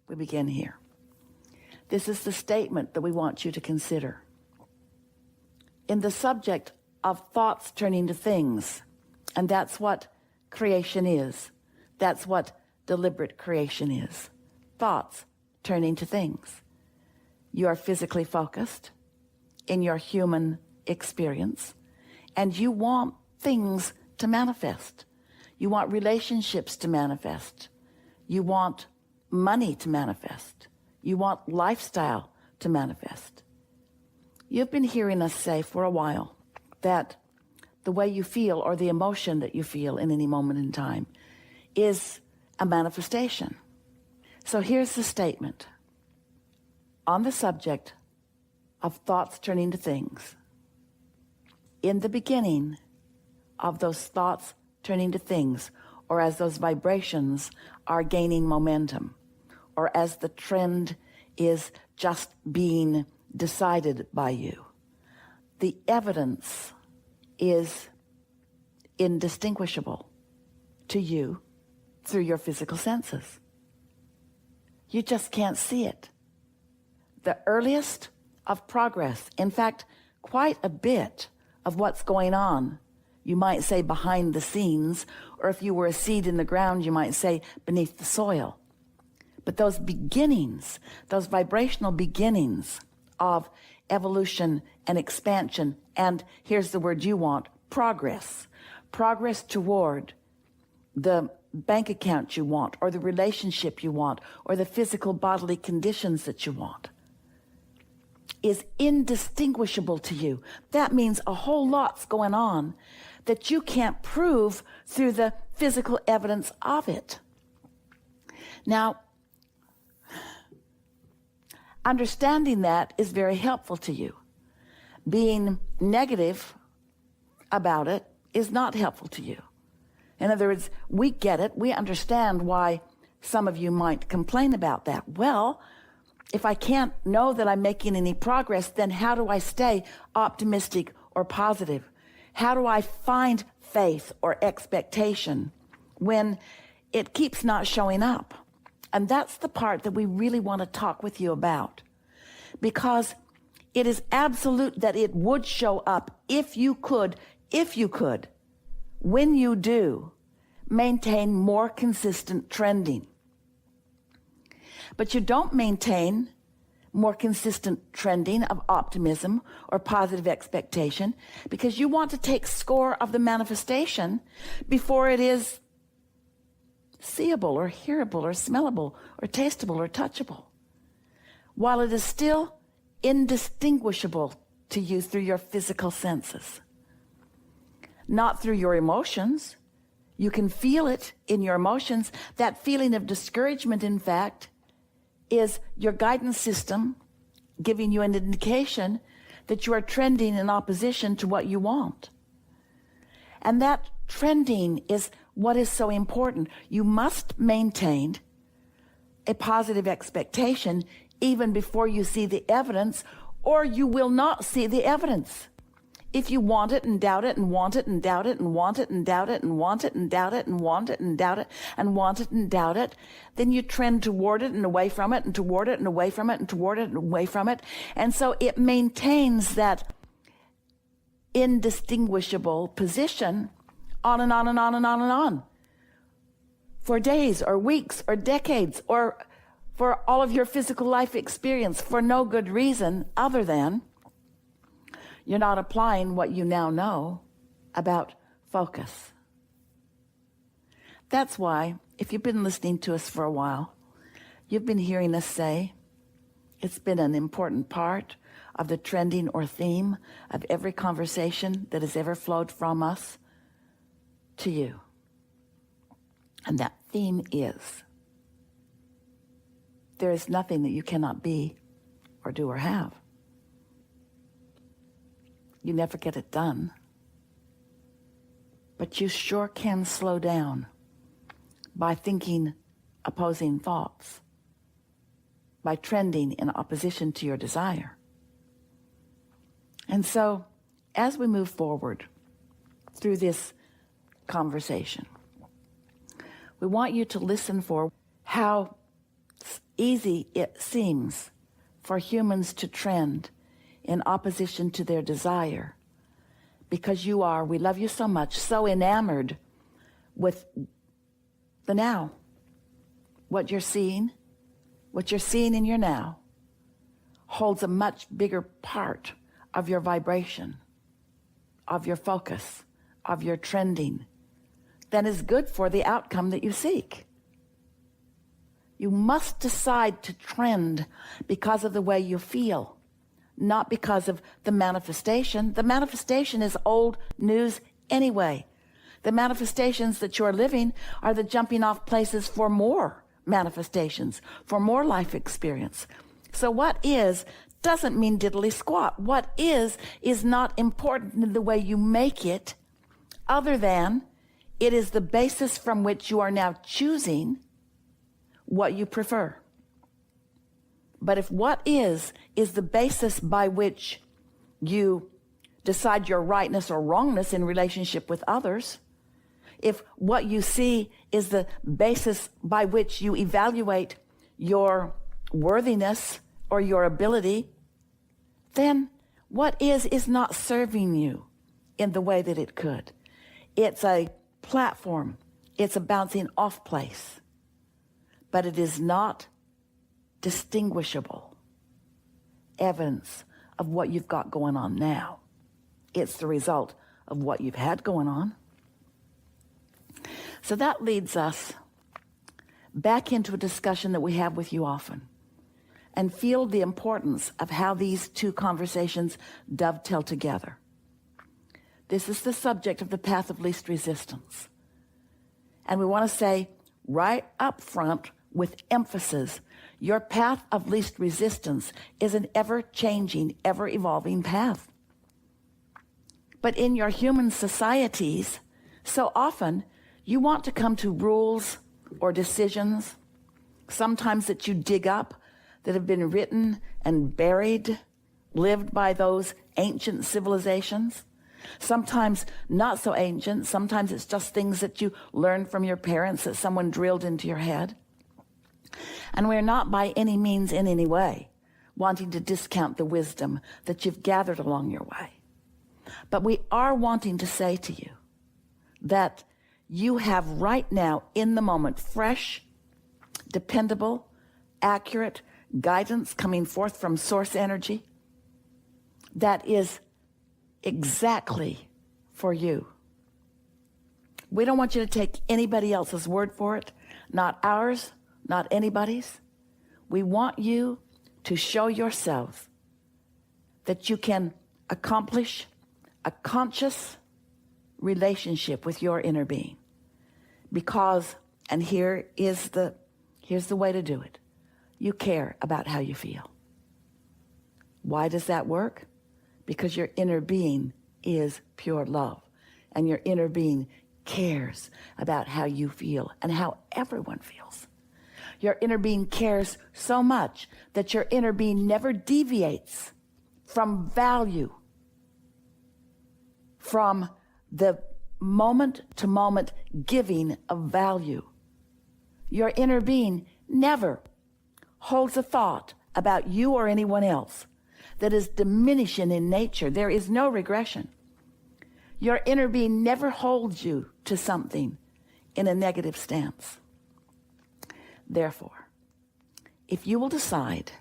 we begin here. This is the statement that we want you to consider. In the subject of thoughts turning to things, and that's what creation is. That's what deliberate creation is. Thoughts turning to things. You are physically focused in your human experience, and you want things to manifest. You want relationships to manifest. You want money to manifest. You want lifestyle to manifest. You've been hearing us say for a while that the way you feel or the emotion that you feel in any moment in time is a manifestation. So here's the statement on the subject of thoughts turning to things. In the beginning of those thoughts turning to things, or as those vibrations are gaining momentum, or as the trend is just being decided by you, the evidence is indistinguishable to you through your physical senses. You just can't see it. The earliest of progress, in fact, quite a bit of what's going on, you might say behind the scenes, or if you were a seed in the ground, you might say beneath the soil. But those beginnings, those vibrational beginnings of evolution and expansion, and here's the word you want, progress. Progress toward the bank account you want, or the relationship you want, or the physical bodily conditions that you want, is indistinguishable to you. That means a whole lot's going on that you can't prove through the physical evidence of it. Now, understanding that is very helpful to you. Being negative about it is not helpful to you. In other words, we get it. We understand why some of you might complain about that. Well, if I can't know that I'm making any progress, then how do I stay optimistic or positive? How do I find faith or expectation when it keeps not showing up? And that's the part that we really want to talk with you about, because it is absolute that it would show up if you could, when you do, maintain more consistent trending. But you don't maintain more consistent trending of optimism or positive expectation because you want to take score of the manifestation before it is seeable or hearable or smellable or tasteable or touchable, while it is still indistinguishable to you through your physical senses, not through your emotions. You can feel it in your emotions. That feeling of discouragement, in fact, is your guidance system giving you an indication that you are trending in opposition to what you want. And that trending is what is so important. You must maintain a positive expectation even before you see the evidence, or you will not see the evidence. If you want it and doubt it and want it and doubt it and want it and doubt it and want it and doubt it and want it and doubt it and want it and doubt it, then you trend toward it and away from it and toward it and away from it and toward it and away from it. And so it maintains that indistinguishable position on and on and on and on and on for days or weeks or decades or for all of your physical life experience for no good reason other than you're not applying what you now know about focus. That's why, if you've been listening to us for a while, you've been hearing us say it's been an important part of the trending or theme of every conversation that has ever flowed from us to you. And that theme is, there is nothing that you cannot be or do or have. You never get it done. But you sure can slow down by thinking opposing thoughts, by trending in opposition to your desire. And so, as we move forward through this conversation, we want you to listen for how easy it seems for humans to trend in opposition to their desire, because you are, we love you so much, so enamored with the now. What you're seeing in your now holds a much bigger part of your vibration, of your focus, of your trending, than is good for the outcome that you seek. You must decide to trend because of the way you feel, not because of the manifestation. The manifestation is old news anyway. The manifestations that you're living are the jumping off places for more manifestations, for more life experience. So what is doesn't mean diddly squat. What is not important in the way you make it, other than it is the basis from which you are now choosing what you prefer. But if what is the basis by which you decide your rightness or wrongness in relationship with others, if what you see is the basis by which you evaluate your worthiness or your ability, then what is not serving you in the way that it could. It's a platform. It's a bouncing off place. But it is not distinguishable evidence of what you've got going on now. It's the result of what you've had going on. So that leads us back into a discussion that we have with you often, and feel the importance of how these two conversations dovetail together. This is the subject of the path of least resistance. And we want to say right up front with emphasis, your path of least resistance is an ever-changing, ever-evolving path. But in your human societies, so often you want to come to rules or decisions, sometimes that you dig up, that have been written and buried, lived by those ancient civilizations. Sometimes not so ancient, sometimes it's just things that you learned from your parents that someone drilled into your head. And we're not by any means in any way wanting to discount the wisdom that you've gathered along your way. But we are wanting to say to you that you have right now in the moment fresh, dependable, accurate guidance coming forth from source energy that is exactly for you. We don't want you to take anybody else's word for it, not ours, not anybody's. We want you to show yourself that you can accomplish a conscious relationship with your inner being. Because, and here's the way to do it. You care about how you feel. Why does that work? Because your inner being is pure love. And your inner being cares about how you feel and how everyone feels. Your inner being cares so much that your inner being never deviates from value, from the moment-to-moment giving of value. Your inner being never holds a thought about you or anyone else that is diminishing in nature. There is no regression. Your inner being never holds you to something in a negative stance. Therefore, if you will decide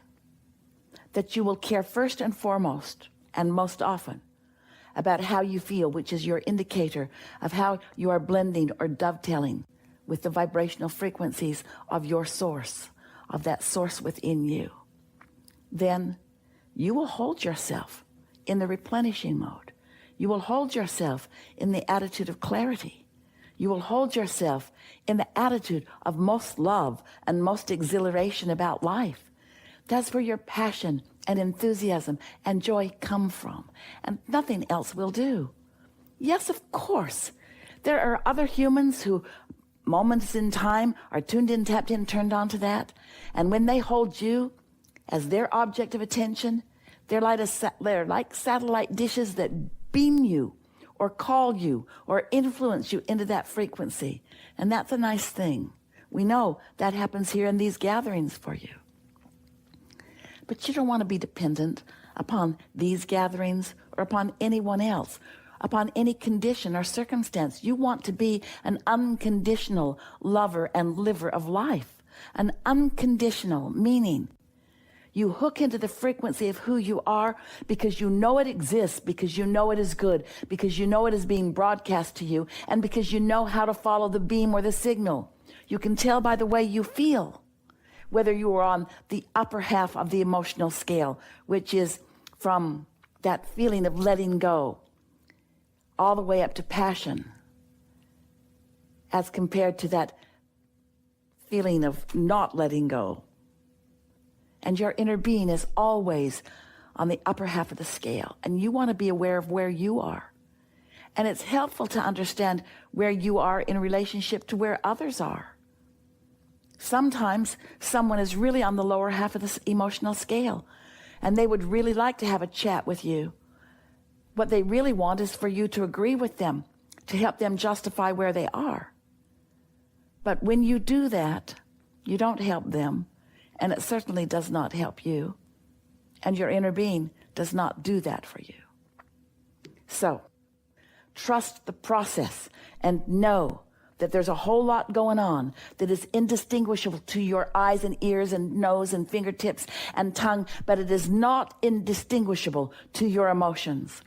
that you will care first and foremost and most often about how you feel, which is your indicator of how you are blending or dovetailing with the vibrational frequencies of your source, of that source within you, then you will hold yourself in the replenishing mode. You will hold yourself in the attitude of clarity. You will hold yourself in the attitude of most love and most exhilaration about life. That's where your passion and enthusiasm and joy come from, and nothing else will do. Yes, of course, there are other humans who moments in time are tuned in, tapped in, turned on to that, and when they hold you as their object of attention, they're like satellite dishes that beam you or call you or influence you into that frequency. And that's a nice thing. We know that happens here in these gatherings for you. But you don't want to be dependent upon these gatherings or upon anyone else, upon any condition or circumstance. You want to be an unconditional lover and liver of life. An unconditional meaning you hook into the frequency of who you are because you know it exists, because you know it is good, because you know it is being broadcast to you, and because you know how to follow the beam or the signal. You can tell by the way you feel whether you are on the upper half of the emotional scale, which is from that feeling of letting go all the way up to passion, as compared to that feeling of not letting go. And your inner being is always on the upper half of the scale. And you want to be aware of where you are. And it's helpful to understand where you are in relationship to where others are. Sometimes someone is really on the lower half of this emotional scale, and they would really like to have a chat with you. What they really want is for you to agree with them, to help them justify where they are. But when you do that, you don't help them. And it certainly does not help you. And your inner being does not do that for you. So, trust the process and know that there's a whole lot going on that is indistinguishable to your eyes and ears and nose and fingertips and tongue, but it is not indistinguishable to your emotions.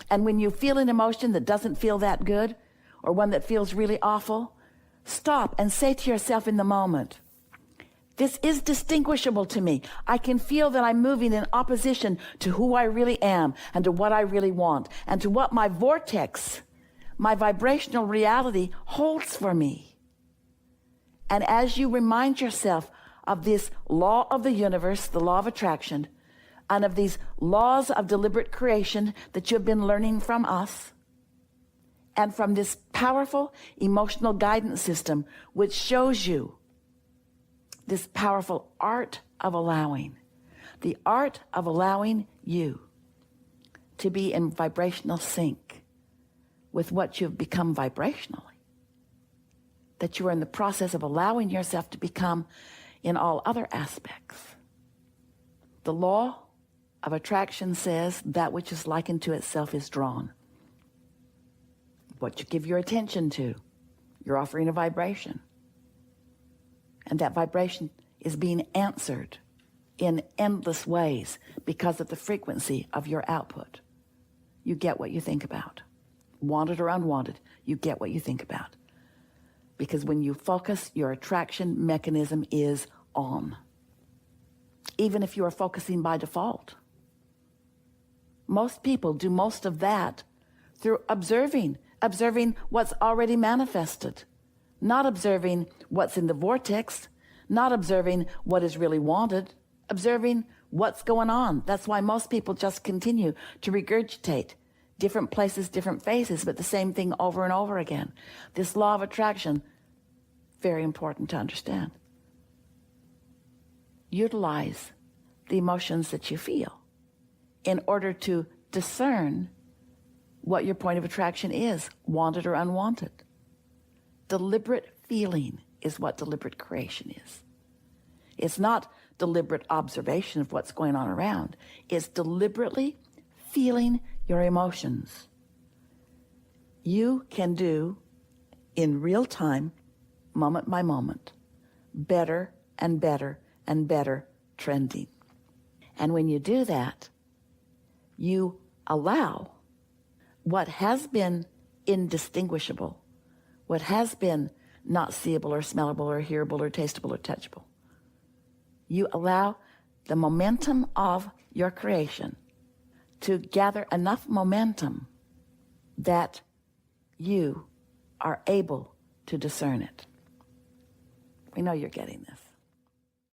And when you feel an emotion that doesn't feel that good, or one that feels really awful, stop and say to yourself in the moment, this is distinguishable to me. I can feel that I'm moving in opposition to who I really am and to what I really want and to what my vortex, my vibrational reality holds for me. And as you remind yourself of this law of the universe, the law of attraction, and of these laws of deliberate creation that you've been learning from us, and from this powerful emotional guidance system which shows you this powerful art of allowing, the art of allowing you to be in vibrational sync with what you've become vibrationally, that you are in the process of allowing yourself to become in all other aspects. The law of attraction says that which is likened to itself is drawn. What you give your attention to, you're offering a vibration. And that vibration is being answered in endless ways because of the frequency of your output. You get what you think about. Wanted or unwanted, you get what you think about. Because when you focus, your attraction mechanism is on. Even if you are focusing by default. Most people do most of that through observing what's already manifested. Not observing what's in the vortex, not observing what is really wanted, observing what's going on. That's why most people just continue to regurgitate different places, different faces, but the same thing over and over again. This law of attraction, very important to understand. Utilize the emotions that you feel in order to discern what your point of attraction is, wanted or unwanted. Deliberate feeling is what deliberate creation is. It's not deliberate observation of what's going on around. It's deliberately feeling your emotions. You can do, in real time, moment by moment, better and better and better trending. And when you do that, you allow what has been indistinguishable, what has been not seeable or smellable or hearable or tasteable or touchable. You allow the momentum of your creation to gather enough momentum that you are able to discern it. We know you're getting this.